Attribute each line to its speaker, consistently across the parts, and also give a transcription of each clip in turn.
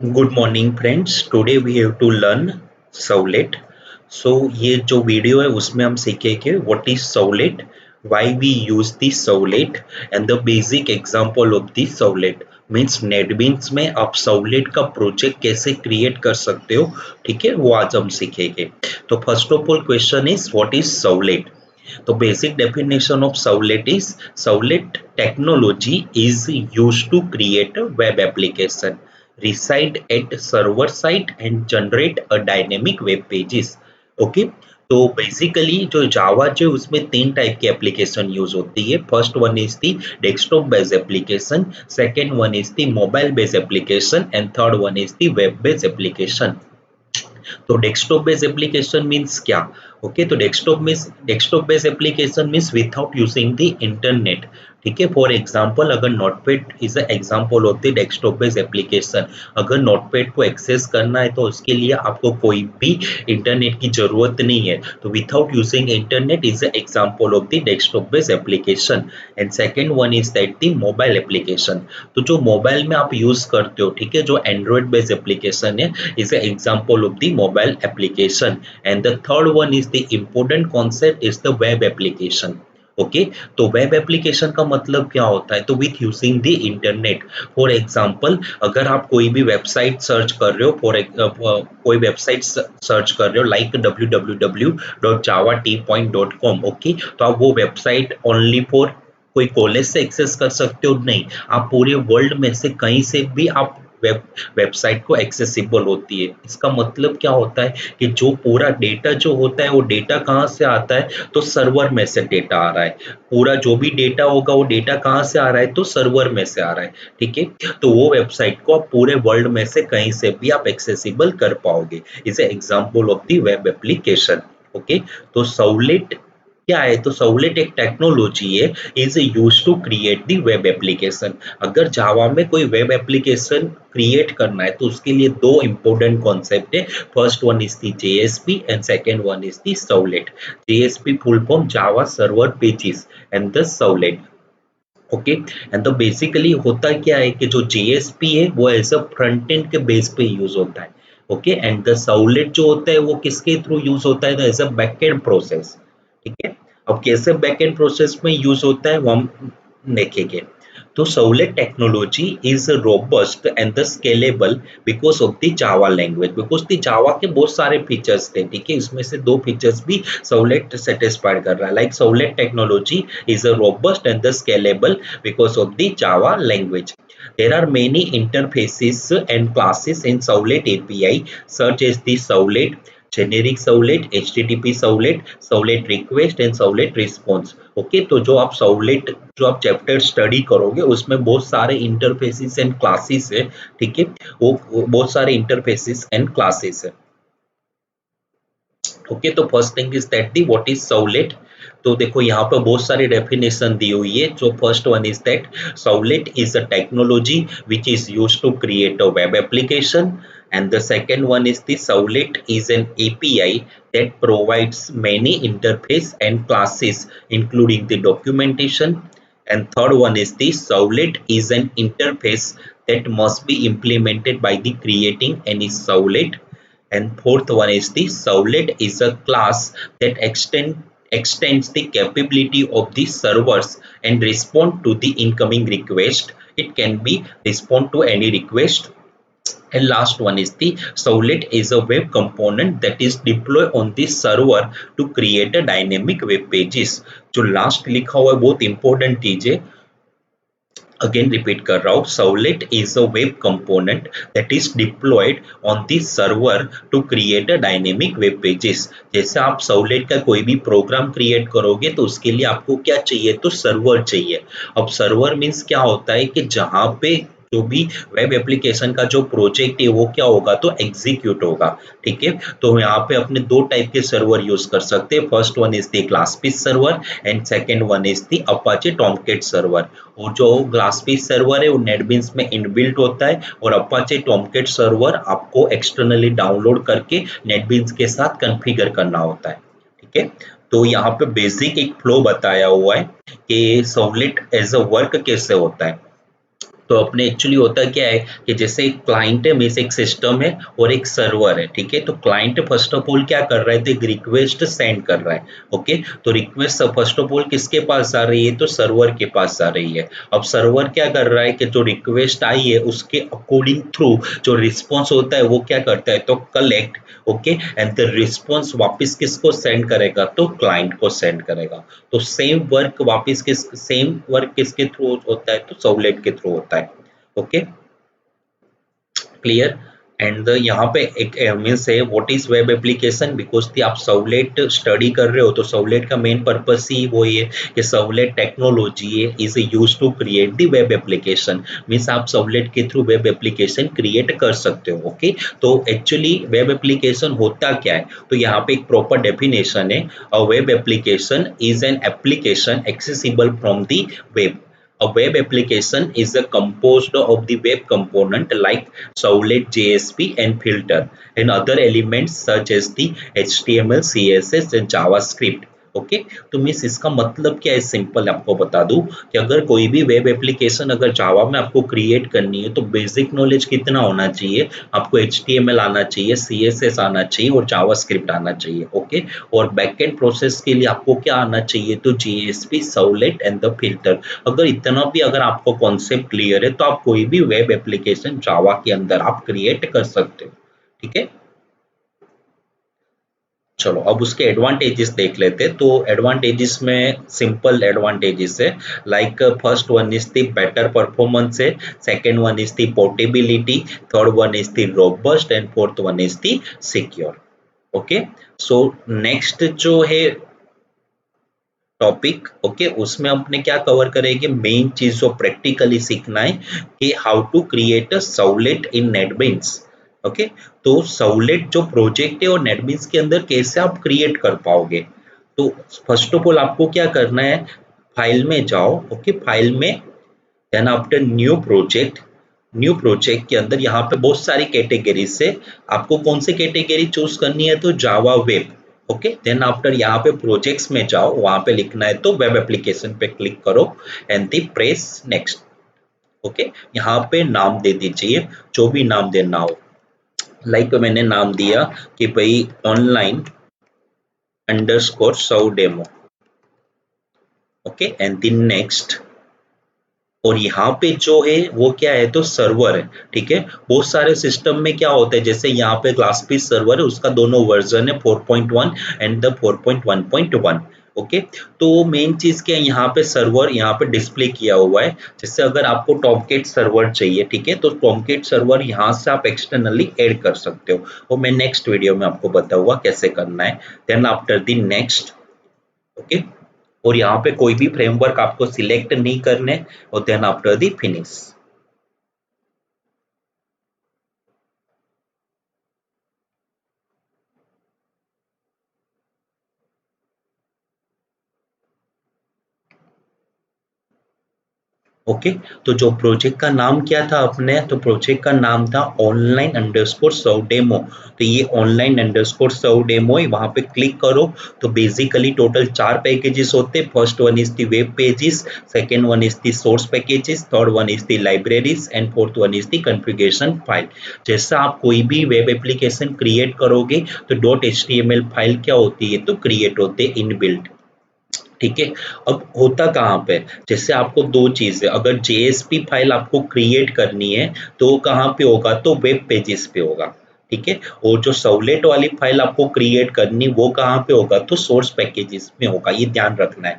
Speaker 1: Good morning friends, today we have to learn Servlet। So ये जो video है उसमें हम सीखेंगे what is Servlet, why we use the Servlet and the basic example of the Servlet। Means NetBeans में आप Servlet का project कैसे क्रिएट कर सकते हो, ठीक है, वो आज हम सीखेंगे। तो first of all question is what is Servlet। The basic definition of Servlet technology is used to create a web application, reside at server side and generate a dynamic web pages. Okay, तो basically जो जावा जो उसमें तीन type की application use होती है। First one is the desktop based application, second one is the mobile based application and third one is the web based application. तो desktop based application means क्या? ओके, तो desktop based application means without using the internet. ठीक है, for example अगर notepad is a example of the desktop based application. अगर notepad को access करना है तो उसके लिए आपको कोई भी इंटरनेट की जरूरत नहीं है। तो without using internet is a example of the desktop based application. And second one is that the mobile application. तो जो मोबाइल में आप यूज करते हो, ठीक है, जो एंड्रॉइड बेस्ड एप्लीकेशन है is an example of the mobile application, and the third one is the important concept is the web application। Okay, तो वेब एप्लीकेशन का मतलब क्या होता है? तो with using the internet. For example अगर आप कोई भी वेबसाइट सर्च कर रहे हो, कोई वेबसाइट सर्च कर रहे हो लाइक www.javatea.com, ओके, तो आप वो वेबसाइट ओनली फॉर कोई कॉलेज से एक्सेस कर सकते हो? नहीं, आप पूरे वर्ल्ड में से कहीं से भी आप वेबसाइट को एक्सेसिबल होती है। इसका मतलब क्या होता है कि जो पूरा डेटा जो होता है वो डेटा कहाँ से आता है? तो सर्वर में से डेटा आ रहा है। पूरा जो भी डेटा होगा वो डेटा कहाँ से आ रहा है? तो सर्वर में से आ रहा है। ठीक है, तो वो वेबसाइट को आप पूरे वर्ल्ड में से कहीं से भी आप एक्सेसिबल कर पाओगे। Is example of the web application. Okay, तो Servlet क्या है? तो Servlet एक टेक्नोलॉजी है, is use to create the web application. अगर जावा में कोई वेब एप्लीकेशन क्रिएट करना है तो उसके लिए दो इंपॉर्टेंट कॉन्सेप्ट है। First one is the JSP and second one is the Servlet। JSP full form Java server pages and the Servlet। Okay, and तो बेसिकली होता क्या है कि जो जेएसपी है वो एज अ फ्रंट एंड के बेस पे यूज होता है। ओके, एंड द Servlet जो होता है वो किसके थ्रू यूज होता है? As a back end process. ठीक है, अब कैसे बैक एंड प्रोसेस में यूज होता है वो हम देखेंगे। तो Servlet technology is robust and the scalable because of the Java language, because the Java के बहुत सारे फीचर्स थे। ठीक है, इसमें से दो फीचर्स भी Servlet satisfied कर रहा है। Like Servlet technology is a robust and the scalable because of the Java language. There are many interfaces and classes in Servlet API, such as the Servlet generic Servlet, HTTP Servlet, Servlet request and Servlet response। Okay, तो जो आप Servlet जो आप chapter study करोगे उसमें बहुत सारे interfaces and classes है। ठीक है, वो बहुत सारे इंटरफेसेस एंड क्लासेस है। ओके, तो first thing is that the what is Servlet। तो देखो यहाँ पर बहुत सारी डेफिनेशन दी हुई है। जो first one is that Servlet is a technology which is used to create a web application, and the second one is the Servlet is an API that provides many interface and classes including the documentation, and third one is the Servlet is an interface that must be implemented by the creating any Servlet, and fourth one is the Servlet is a class that extends the capability of the servers and respond to the incoming request. It can be respond to any request. And last one is the Servlet is a web component that is deployed on the server to create a dynamic web pages। जो last लिखा हुआ है बहुत important चीज है। Again repeat कर रहा हूँ, Servlet is a web component that is deployed on the server to create a dynamic web pages। जैसे आप Servlet का कोई भी प्रोग्राम क्रिएट करोगे तो उसके लिए आपको क्या चाहिए? तो सर्वर चाहिए। अब सर्वर मीन्स क्या होता है कि जहाँ पे जो भी वेब एप्लीकेशन का जो प्रोजेक्ट है वो क्या होगा? तो एग्जीक्यूट होगा। ठीक है, तो यहाँ पे अपने दो टाइप के सर्वर यूज कर सकते हैं। First one is the GlassFish server and second one is the Apache Tomcat server. और जो ग्लासफिश सर्वर है वो नेटबीन्स में इनबिल्ट होता है और अपाचे टॉमकेट सर्वर आपको एक्सटर्नली डाउनलोड करके नेटबीन्स के साथ कॉन्फ़िगर करना होता है। ठीक है, तो यहाँ पे बेसिक एक फ्लो बताया हुआ है कि Servlet एज अ वर्क कैसे होता है। तो अपने एक्चुअली होता क्या है कि जैसे एक क्लाइंट है, मीन्स एक सिस्टम है और एक सर्वर है, ठीक है। तो क्लाइंट फर्स्ट ऑफ ऑल क्या कर रहा है, तो एक रिक्वेस्ट सेंड कर रहा है। ओके, तो रिक्वेस्ट फर्स्ट ऑफ ऑल किसके पास आ रही है, तो सर्वर के पास आ रही है। अब सर्वर क्या कर रहा है कि जो रिक्वेस्ट आई है उसके अकॉर्डिंग थ्रू जो रिस्पॉन्स होता है वो क्या करता है, तो collect, okay, and the response वापस किसको सेंड करेगा, तो क्लाइंट को सेंड करेगा। तो सेम वर्क किसके थ्रू होता है, तो सर्वलेट के थ्रू होता है। Okay, clear. एंड यहाँ पे एक मीन्स है what is web application, because आप सर्वलेट स्टडी कर रहे हो तो सर्वलेट का मेन पर्पस ही वही है कि सर्वलेट टेक्नोलॉजी है is use to create the web application. Means आप सर्वलेट के थ्रू वेब एप्लीकेशन क्रिएट कर सकते हो। ओके, तो एक्चुअली वेब एप्लीकेशन होता क्या है, तो यहाँ पे एक प्रॉपर डेफिनेशन है। अ web application is an application accessible from the web. A web application is composed of the web component like Servlet, JSP, and filter, and other elements such as the HTML, CSS, and JavaScript. Okay, तो means इसका मतलब क्या है, simple आपको बता दूं कि अगर कोई भी वेब एप्लीकेशन अगर जावा में आपको क्रिएट करनी है तो बेसिक नॉलेज कितना होना चाहिए, आपको HTML आना चाहिए, CSS आना चाहिए और जावास्क्रिप्ट आना चाहिए। ओके, और बैकएंड प्रोसेस के लिए आपको क्या आना चाहिए, तो JSP, servlet and the filter. अगर इतना भी अगर आपको कॉन्सेप्ट क्लियर है तो आप कोई भी वेब एप्लीकेशन जावा के अंदर आप क्रिएट कर सकते हो। ठीक है, चलो अब उसके एडवांटेजेस देख लेते हैं। तो एडवांटेजेस में सिंपल एडवांटेजेस है, like first one is the better performance है, second one is the portability, third one is the robust and fourth one is the secure. Okay, so next जो है टॉपिक, ओके, उसमें अपने क्या cover करेंगे, main चीज जो प्रैक्टिकली सीखना है कि how to create a servlet in NetBeans. Okay, तो सर्वलेट जो प्रोजेक्ट है और नेटबीन्स के अंदर कैसे आप क्रिएट कर पाओगे। तो फर्स्ट ऑफ ऑल आपको क्या करना है, फाइल में जाओ। ओके, फाइल में देन आफ्टर न्यू प्रोजेक्ट के अंदर यहाँ पे बहुत सारी कैटेगरीज से आपको कौन सी कैटेगरी चूज करनी है, तो Java web. Okay, then after यहाँ पे प्रोजेक्ट्स में जाओ, वहां पे लिखना है तो वेब एप्लीकेशन पे क्लिक करो and the press next. Okay, यहाँ पे नाम दे दीजिए जो भी नाम देना हो, लाइक मैंने नाम दिया कि भाई online underscore serve demo. Okay, and the next. और यहाँ पे जो है वो क्या है, तो सर्वर है। ठीक है, बहुत सारे सिस्टम में क्या होता है, जैसे यहाँ पे ग्लासपीस सर्वर है, उसका दोनों वर्जन है 4.1 एंड द 4.1.1। ओके, तो मेन चीज क्या है, यहाँ पे सर्वर यहाँ पे डिस्प्ले किया हुआ है। जैसे अगर आपको टॉमकेट सर्वर चाहिए, ठीक है, तो टॉमकेट सर्वर यहाँ से आप एक्सटर्नली ऐड कर सकते हो, वो मैं नेक्स्ट वीडियो में आपको बताऊंगा कैसे करना है। Then after the next. Okay, और यहाँ पे कोई भी फ्रेमवर्क आपको सिलेक्ट नहीं करने, और then after the finish. Okay, तो जो प्रोजेक्ट का नाम क्या था अपने, तो प्रोजेक्ट का नाम था ऑनलाइन अंडरस्कोर सर्व डेमो। तो ये ऑनलाइन अंडरस्कोर सर्व डेमो है, वहां पे क्लिक करो। तो बेसिकली टोटल 4 पैकेजेस होते हैं। First one is the web pages, second one is the source packages, third one is the libraries and fourth one is the configuration file. जैसा आप कोई भी वेब एप्लीकेशन क्रिएट करोगे तो .html फाइल क्या होती है, तो क्रिएट होते हैं इनबिल्ट। ठीक है, अब होता कहाँ पे, जैसे आपको दो चीज है, अगर जेएसपी फाइल आपको क्रिएट करनी है तो कहाँ पे होगा, तो वेब पेजेस पे होगा। ठीक है, और जो सर्वलेट वाली फाइल आपको क्रिएट करनी वो कहाँ पे होगा, तो सोर्स पैकेजेस में होगा, ये ध्यान रखना है।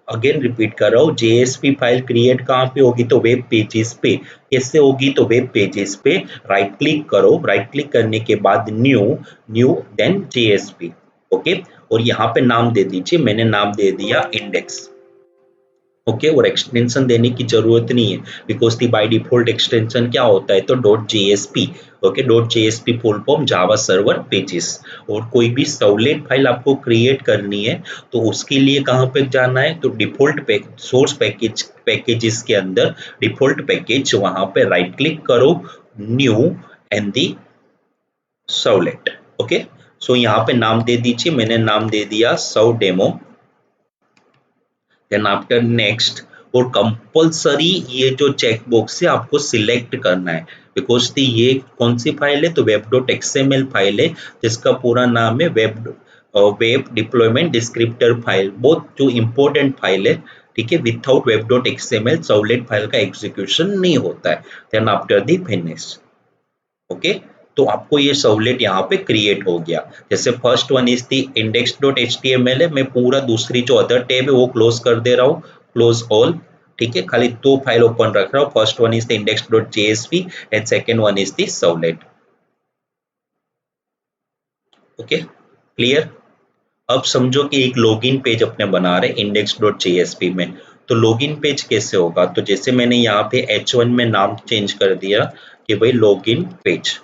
Speaker 1: अगेन रिपीट कर रहा हूँ, जेएसपी फाइल क्रिएट कहाँ पे होगी, तो वेब पेजेस पे। कैसे होगी, तो वेब पेजेस पे राइट क्लिक करो, राइट क्लिक करने के बाद new, new then JSP. Okay, और यहाँ पे नाम दे दीजिए, मैंने नाम दे दिया इंडेक्स। ओके, और एक्सटेंशन देने की जरूरत नहीं है, because the by default extension क्या होता है, तो .jsp। Okay, .jsp full form Java server pages. और कोई भी सर्वलेट फाइल आपको क्रिएट करनी है तो उसके लिए कहाँ पे जाना है, तो डिफॉल्ट सोर्स पैकेजेस के अंदर डिफॉल्ट पैकेज, वहां पे राइट क्लिक करो, new and the servlet. Okay, so यहाँ पे नाम दे दीजिए, मैंने नाम दे दिया serve demo. Then after next, और कंपल्सरी ये जो चेकबॉक्स है आपको सिलेक्ट करना है, बिकॉज ये कौन सी फाइल है, तो वेब डॉट एक्सएमएल फाइल है जिसका पूरा नाम है वेब डिप्लॉयमेंट डिस्क्रिप्टर फाइल, बहुत जो इंपॉर्टेंट फाइल है। ठीक है, without web dot XML servlet file का एग्जीक्यूशन नहीं होता है। Then after the finish, okay, तो आपको ये सर्वलेट यहाँ पे क्रिएट हो गया। जैसे first one is the index dot H T M L है, मैं पूरा दूसरी जो अदर टैब है वो क्लोज कर दे रहा हूँ, क्लोज ऑल। ठीक है, खाली दो फाइल ओपन रख रहा हूँ, first one is the index dot JSP and second one is the servlet. Okay, clear. अब समझो कि एक लॉगिन पेज अपने बना रहे इंडेक्स डॉट जेएसपी में, तो लॉगिन पेज कैसे होगा, तो जैसे मैंने यहाँ पे H1 में नाम चेंज कर दिया कि भाई लॉगिन पेज।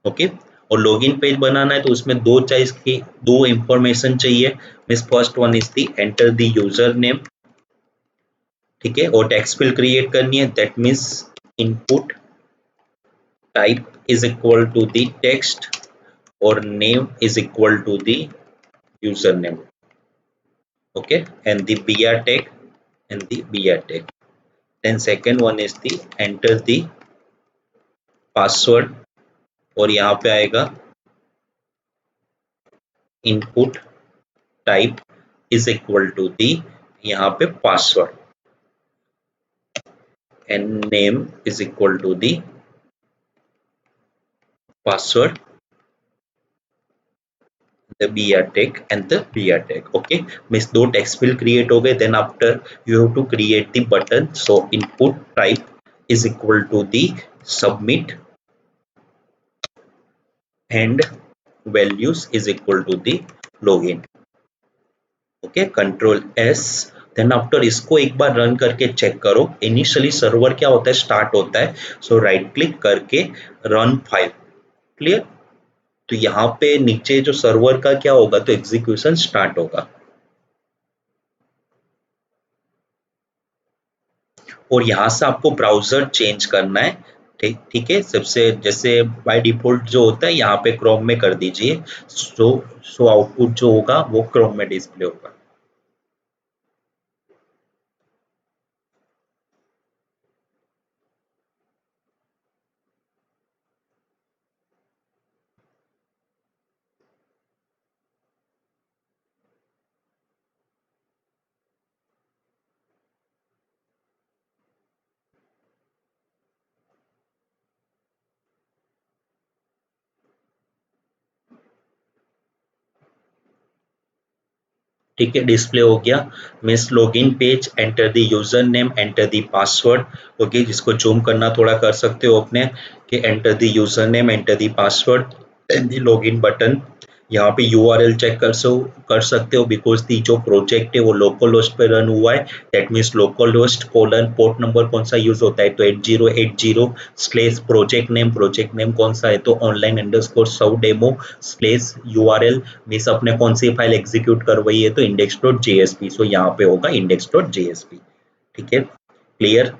Speaker 1: ओके, और लॉगिन पेज बनाना है तो उसमें दो चीज की दो इंफॉर्मेशन चाहिए। Means first one is the enter the user name. ठीक है, और टेक्स्ट फील्ड क्रिएट करनी है, that means input type is equal to the text और name is equal to the user name. Okay, and the br tag and the br tag. Then second one is the enter the password, और यहाँ पे आएगा input type is equal to the यहाँ पे password and name is equal to the password, the br tag and the br tag. Okay, means दो text field create हो गए। then after you have to create the button, so input type is equal to the submit and values is equal to the login। Okay, control S. Then after इसको एक बार run करके check करो, initially server क्या होता है, start होता है। सो राइट क्लिक करके रन फाइल, क्लियर। तो यहाँ पे नीचे जो सर्वर का क्या होगा, तो एग्जीक्यूशन स्टार्ट होगा। और यहाँ से आपको ब्राउजर चेंज करना है। ठीक ठीक है, सबसे जैसे बाय डिफॉल्ट जो होता है यहाँ पे क्रोम में कर दीजिए, सो आउटपुट जो होगा वो क्रोम में डिस्प्ले होगा। ठीक है, डिस्प्ले हो गया। Means login page, enter the user name, enter the password. Okay, जिसको जूम करना थोड़ा कर सकते हो अपने, कि enter the user name, enter the password and the login button. यहाँ पे यूआरएल चेक कर सकते हो, बिकॉज दी जो प्रोजेक्ट है वो लोकल होस्ट पे रन हुआ है। That means local host colon port number कौन सा यूज होता है, तो 8080 स्लेस प्रोजेक्ट नेम कौन सा है, तो ऑनलाइन अंडरस्कोर सौ डेमो स्लेस यूआरएल। मीन्स अपने कौन सी फाइल एग्जीक्यूट करवाई है, तो इंडेक्स डॉट जेएसपी। सो यहाँ पे होगा इंडेक्स डॉट जेएसपी। ठीक है, क्लियर,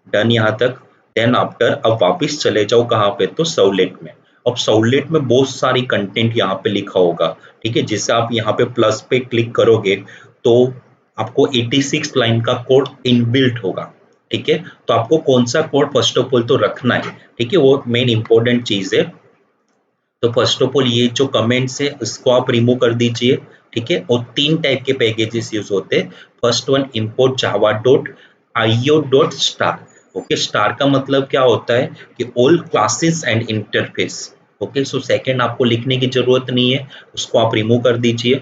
Speaker 1: डन यहाँ तक। देन आफ्टर अब वापिस चले जाओ कहाँ पे, तो सर्वलेट में। अब सर्वलेट में बहुत सारी कंटेंट यहाँ पे लिखा होगा। ठीक है, जिससे आप यहाँ पे प्लस पे क्लिक करोगे तो आपको 86 लाइन का कोड इनबिल्ट होगा। ठीक है, तो आपको कौन सा कोड फर्स्ट ऑफ ऑल तो रखना है। ठीक है, वो मेन इंपॉर्टेंट चीज है। तो फर्स्ट ऑफ ऑल ये जो कमेंट्स है इसको आप रिमूव कर दीजिए। ठीक है, और तीन टाइप के पैकेजेस यूज होते हैं। First one import java dot io dot star. Okay, star का मतलब क्या होता है कि all classes and interface. Okay, so second आपको लिखने की जरूरत नहीं है, उसको आप रिमूव कर दीजिए।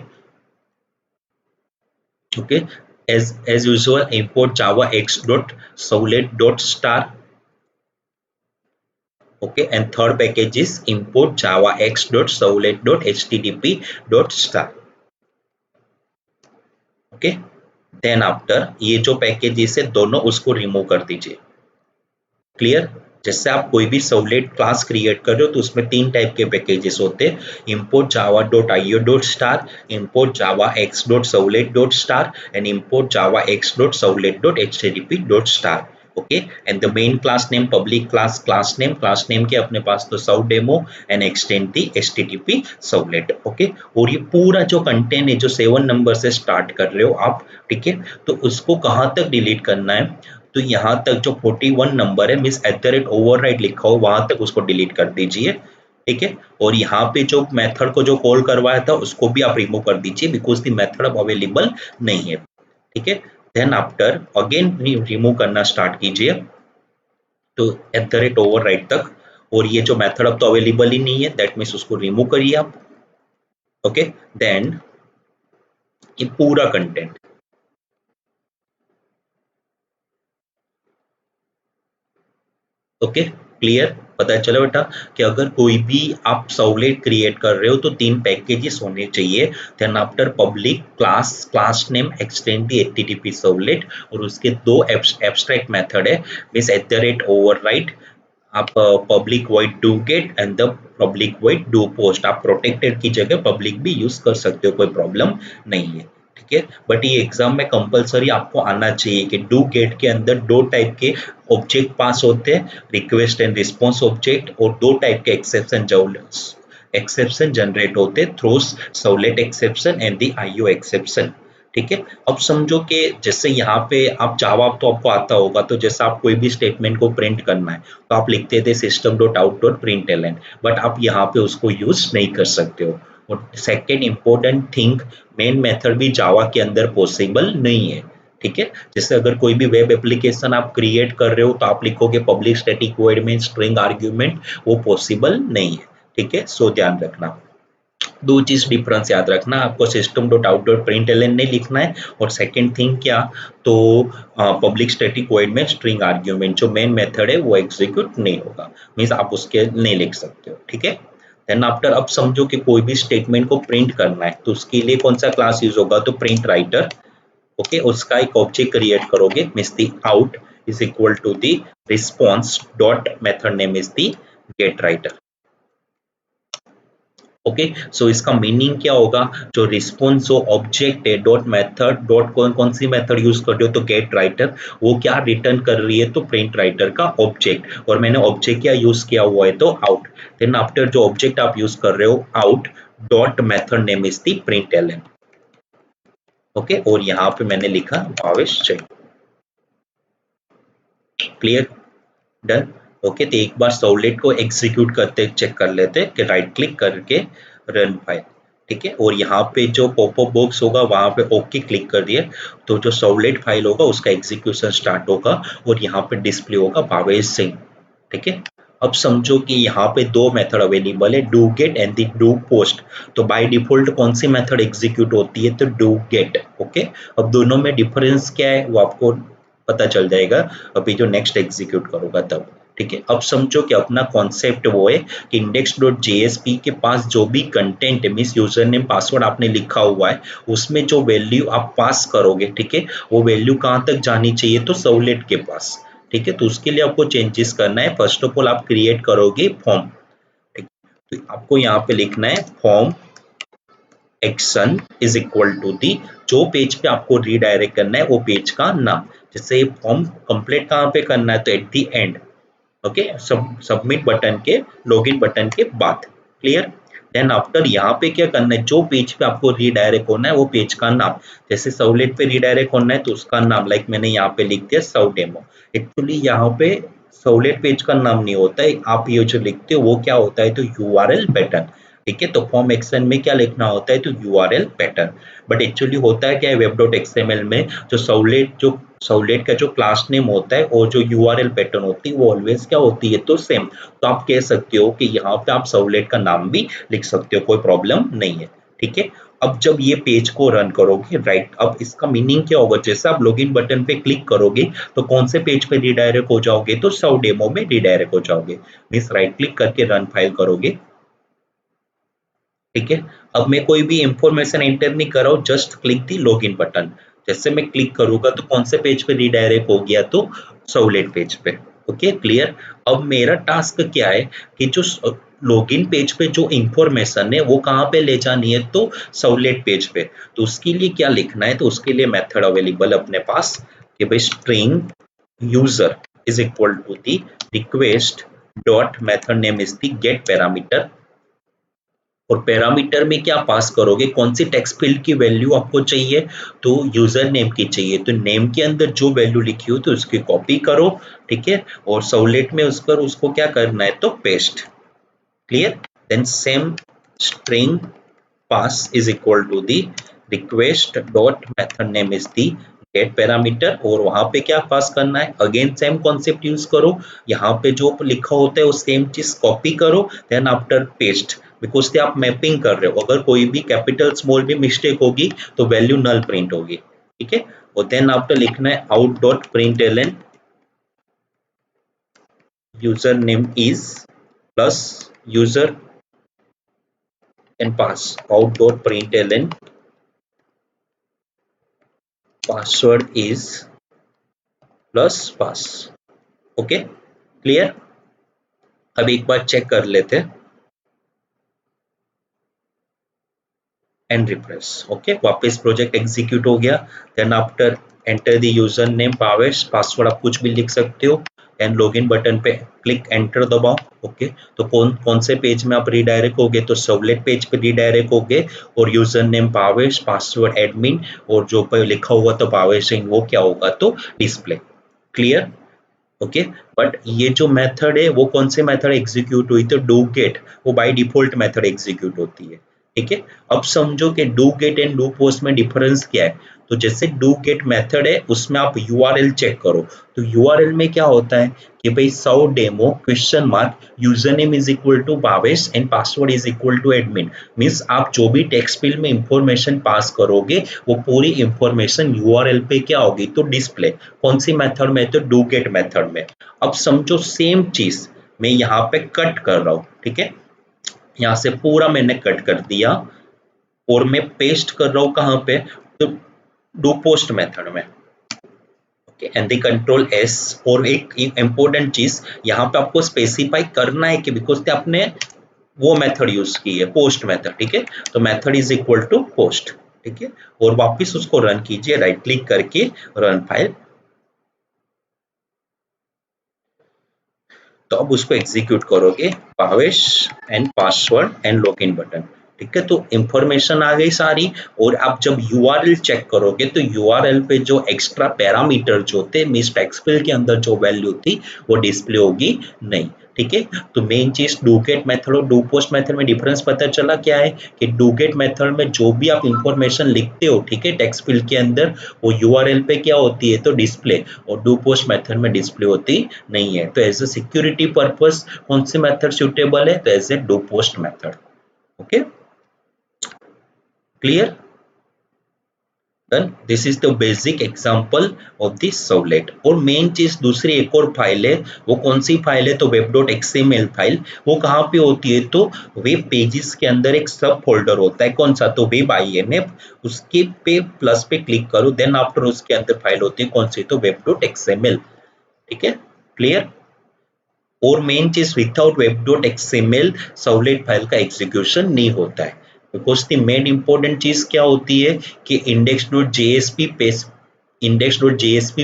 Speaker 1: Okay, as usual import java x dot servlet dot star. Okay, and third package is import javax.servlet.http.star। Okay, then after ये जो पैकेजेस है दोनों उसको रिमूव कर दीजिए। क्लियर, जैसे आप कोई भी सर्वलेट क्लास क्रिएट कर रहे हो तो उसमें तीन टाइप के पैकेजेस होते हैं, import java.io.star, import javax.servlet.star and import javax.servlet.http.star। Okay and the main class name public class name के अपने पास तो सौ demo and extend the HTTP servlet okay. और ये पूरा जो कंटेंट है जो 7 नंबर से स्टार्ट कर रहे हो आप, ठीक है, तो उसको कहाँ तक डिलीट करना है, तो यहाँ तक जो 41 नंबर है मीन्स @override लिखा हो वहां तक उसको डिलीट कर दीजिए, ठीक है। और यहाँ पे जो मेथड को जो कॉल करवाया था उसको भी आप रिमूव कर दीजिए बिकॉज द मेथड अब अवेलेबल नहीं है, ठीक है। देन आफ्टर अगेन रिमूव करना स्टार्ट कीजिए तो @override तक। और ये जो मेथड अब तो अवेलेबल ही नहीं है दैट मीन्स उसको रिमूव करिए आप, ओके। देन ये पूरा कंटेंट, ओके, क्लियर, पता चला बेटा कि अगर कोई भी आप सर्वलेट क्रिएट कर रहे हो तो 3 पैकेजेस होने चाहिए। Then after public class name extend the HTTP servlet और उसके दो एब्स्ट्रैक्ट मेथड है मींस @override, आप public void do get and the public void do post, आप प्रोटेक्टेड की जगह पब्लिक भी यूज कर सकते हो, कोई प्रॉब्लम नहीं है, ठीक है। बट ये एग्जाम में कंपलसरी आपको आना चाहिए कि डू गेट के अंदर दो टाइप के ऑब्जेक्ट पास होते हैं, रिक्वेस्ट एंड रिस्पॉन्स ऑब्जेक्ट, और दो टाइप के एक्सेप्शन जनरेट होते through servlet exception and the IO exception, ठीक है। अब समझो कि जैसे यहाँ पे आप जावा तो आपको आता होगा, तो जैसे आप कोई भी स्टेटमेंट को प्रिंट करना है तो आप लिखते थे system.out.println, बट आप यहाँ पे उसको यूज नहीं कर सकते हो। और second important thing, main method भी जावा के अंदर पॉसिबल नहीं है, ठीक है। जैसे अगर कोई भी वेब एप्लीकेशन आप क्रिएट कर रहे हो तो आप लिखोगे पब्लिक स्टैटिक वॉइड में स्ट्रिंग आर्ग्यूमेंट, वो पॉसिबल नहीं है, ठीक है। सो ध्यान रखना, दो चीज डिफरेंस याद रखना, आपको system.out.println नहीं लिखना है, और सेकंड थिंग क्या, तो पब्लिक स्टैटिक वॉइड में स्ट्रिंग आर्ग्यूमेंट जो मेन मेथड है वो एग्जीक्यूट नहीं होगा, मींस आप उसके नहीं लिख सकते हो, ठीक है। देन आफ्टर अब समझो कि कोई भी स्टेटमेंट को प्रिंट करना है तो उसके लिए कौन सा क्लास यूज होगा, तो प्रिंट राइटर, ओके। उसका एक ऑब्जेक्ट क्रिएट करोगे means the out is equal to the response dot method name is the get writer, okay. So इसका मीनिंग क्या होगा, जो रिस्पॉन्स जो ऑब्जेक्ट है डॉट मेथड डॉट कौन कौन सी मेथड यूज कर रहे हो, तो गेट राइटर, वो क्या रिटर्न कर रही है, तो प्रिंट राइटर का ऑब्जेक्ट, और मैंने ऑब्जेक्ट क्या यूज किया हुआ है, तो आउट। देन आफ्टर जो ऑब्जेक्ट आप यूज कर रहे हो out dot method name is the print, okay. और यहाँ पे मैंने लिखा Bhavesh Jain, clear, done, okay. तो एक बार सर्वलेट को एग्जीक्यूट करते चेक कर लेते कि राइट क्लिक करके रन फाइल, ठीक है। और यहाँ पे जो पॉपअप बॉक्स होगा वहां पे ओके क्लिक कर दिए तो जो सर्वलेट फाइल होगा उसका एग्जीक्यूशन स्टार्ट होगा और यहाँ पे डिस्प्ले होगा भावेश सिंह, ठीक है। अब समझो कि यहाँ पे दो मेथड अवेलेबल है, do get and the do post. तो बाय डिफॉल्ट कौन सी मेथड एग्जीक्यूट होती है, तो डू गेट, ओके। अब दोनों में डिफरेंस क्या है वो आपको पता चल जाएगा अभी जो नेक्स्ट एग्जीक्यूट करूंगा तब, ठीक है। अब समझो कि अपना कॉन्सेप्ट वो है कि index.jsp के पास जो भी कंटेंट है मीन्स यूजर नेम पासवर्ड आपने लिखा हुआ है उसमें जो वैल्यू आप पास करोगे, ठीक है, वो वैल्यू कहाँ तक जानी चाहिए, तो सर्वलेट के पास, ठीक है। तो उसके लिए आपको चेंजेस करना है, फर्स्ट ऑफ ऑल आप क्रिएट करोगे फॉर्म, ठीक है। तो आपको यहाँ पे लिखना है form action is equal to the, जो पेज पे आपको रीडायरेक्ट करना है वो पेज का नाम, जैसे फॉर्म कंप्लीट कहाँ पे करना है, तो at the and, okay, submit button के लॉगिन बटन के बाद, क्लियर। देन आफ्टर यहाँ पे क्या करना है, जो पेज पे आपको रीडायरेक्ट होना है वो पेज का नाम, जैसे सर्वलेट पे रीडायरेक्ट होना है तो उसका नाम लाइक मैंने यहाँ पे लिख दिया सर्व डेमो। एक्चुअली यहाँ पे सर्वलेट पेज का नाम नहीं होता है, आप ये जो लिखते हो वो क्या होता है, तो URL पैटर्न, ठीक है। तो फॉर्म एक्शन में क्या लिखना होता है, तो URL पैटर्न। बट एक्चुअली होता है क्या है web.xml में, जो सर्वलेट का जो क्लास नेम होता है और जो URL पैटर्न होती है वो ऑलवेज क्या होती है, तो सेम। तो आप कह सकते हो कि यहाँ पे आप सर्वलेट का नाम भी लिख सकते हो, कोई प्रॉब्लम नहीं है, ठीक है। अब जब ये पेज को रन करोगे राइट, अब इसका मीनिंग क्या होगा, जैसे आप लॉगिन बटन पे क्लिक करोगे तो कौन से पेज पे रिडायरेक्ट हो जाओगे, तो सर्व डेमो में रिडायरेक्ट हो जाओगे, मीन्स राइट क्लिक करके रन फाइल करोगे, ठीक है। अब मैं कोई भी इंफॉर्मेशन एंटर नहीं कर रहा हूँ, जस्ट क्लिक दी लॉगिन बटन, जैसे मैं क्लिक करूंगा तो कौन से पेज पे रिडायरेक्ट हो गया, तो सर्वलेट पेज पे, ओके, क्लियर। अब मेरा टास्क क्या है कि जो लॉगिन पेज पे जो इंफॉर्मेशन है वो कहाँ पे ले जानी है, तो सर्वलेट पेज पे। तो उसके लिए क्या लिखना है, तो उसके लिए मेथड अवेलेबल अपने पास कि भाई string user, is equal to the request dot method name is the get parameter। और पैरामीटर में क्या पास करोगे, कौन सी टेक्स्ट फील्ड की वैल्यू आपको चाहिए, तो यूजर नेम की चाहिए, तो नेम के अंदर जो वैल्यू लिखी हो तो उसकी कॉपी करो, ठीक है, और सर्वलेट में उसको क्या करना है, तो paste. Clear. Then same string pass is equal to the request dot method name is the get parameter, और वहां पे क्या पास करना है, अगेन सेम कॉन्सेप्ट यूज करो, यहाँ पे जो लिखा होता है वो सेम चीज कॉपी करो, देन आफ्टर पेस्ट, बिकॉज से आप मैपिंग कर रहे हो, अगर कोई भी कैपिटल स्मॉल भी मिस्टेक होगी तो वैल्यू नल प्रिंट होगी, ठीक है। और देन आफ्टर लिखना है out dot print ln user name is plus user and pass out dot println password is plus pass. Okay, clear. अब एक बार चेक कर लेते हैं एंड रिफ्रेश। ओके, वापस प्रोजेक्ट एग्जीक्यूट हो गया। Then after enter the user name Pavesh, password आप कुछ भी लिख सकते हो, एंड लॉगिन बटन पे क्लिक एंटर दबाओ। ओके, तो कौन कौन से पेज में आप रीडायरेक्ट होगे, तो सर्वलेट पेज पे रीडायरेक्ट होगे, और user name Pavesh, password admin, और जो पे लिखा होगा तो पावेश सिंह वो क्या होगा, तो डिस्प्ले। क्लियर। ओके, बट ये जो मेथड है वो कौन से मेथड एग्जीक्यूट हुई, तो डू गेट, वो बाय डिफॉल्ट मेथड एग्जीक्यूट होती है, ठीक है। अब समझो कि do get and do post में डिफरेंस क्या है, तो जैसे डू गेट मेथड है उसमें आप यूआरएल चेक करो, तो यूआरएल में क्या होता है कि भाई सौ demo question mark user name is equal to Bhavesh and password is equal to admin, means आप जो भी टेक्स्ट फील्ड में इंफॉर्मेशन पास करोगे वो पूरी इंफॉर्मेशन यूआरएल पे क्या होगी, तो डिस्प्ले। कौन सी मेथड में, तो डू गेट मेथड में। अब समझो सेम चीज मैं यहाँ पे कट कर रहा हूँ, ठीक है, यहाँ से पूरा मैंने कट कर दिया और मैं पेस्ट कर रहा हूँ कहाँ पे, तो डू पोस्ट मेथड में। Okay, and the control S, और एक इंपॉर्टेंट चीज यहाँ पे आपको स्पेसिफाई करना है कि बिकॉज आपने वो मेथड यूज की है, पोस्ट मेथड, ठीक है, तो method is equal to post, ठीक है, और वापस उसको रन कीजिए राइट क्लिक करके, रन फाइल, तो अब उसको एग्जीक्यूट करोगे, Bhavesh and password and login button, ठीक है, तो इंफॉर्मेशन आ गई सारी। और आप जब यूआरएल चेक करोगे तो यूआरएल पे जो एक्स्ट्रा पैरामीटर जो थे मींस टेक्स्ट फील्ड के अंदर जो वैल्यू थी वो डिस्प्ले होगी नहीं, ठीक है। तो मेन चीज डू गेट मेथड और डू पोस्ट मेथड में डिफरेंस पता चला क्या है, कि डू गेट मेथड में जो भी आप इंफॉर्मेशन लिखते हो, ठीक है, टेक्स्ट फील्ड के अंदर वो यूआरएल पे क्या होती है, तो डिस्प्ले, और डू पोस्ट मेथड में डिस्प्ले होती नहीं है। तो एज ए सिक्योरिटी पर्पस कौन सी मेथड सुटेबल है, तो as a do post method. Okay, clear. Then this is the basic example of the servlet. और मेन चीज दूसरी एक और फाइल है, वो कौन सी फाइल है, तो web.xml फाइल। वो कहाँ पे होती है, तो वेब पेजेस के अंदर एक सब फोल्डर होता है, कौन सा, तो वेब INF, उसके पे प्लस पे क्लिक करो, देन आफ्टर उसके अंदर फाइल होती है कौन सी, तो web.xml, ठीक है, क्लियर। और मेन चीज विदाउट web.xml सर्वलेट फाइल का एग्जीक्यूशन नहीं होता है, बिकॉज द मेन इंपॉर्टेंट चीज क्या होती है कि इंडेक्स.जेएसपी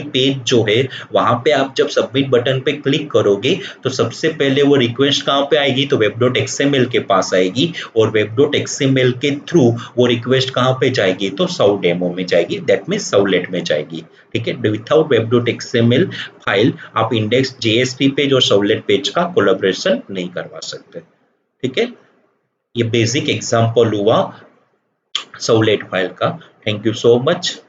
Speaker 1: पेज जो है वहां पे आप जब सबमिट बटन पे क्लिक करोगे तो सबसे पहले वो रिक्वेस्ट कहाँ पे आएगी, तो web.xml के पास आएगी, और web.xml के थ्रू वो रिक्वेस्ट कहाँ पे जाएगी, तो सव डेमो में जाएगी, दैट मीन सर्वलेट में जाएगी, ठीक है। विदाउट web.xml फाइल आप इंडेक्स जेएसपी पेज और सर्वलेट पेज का कोलैबोरेशन नहीं करवा सकते, ठीक है। ये बेसिक एग्जांपल हुआ सर्वलेट फाइल का। Thank you so much.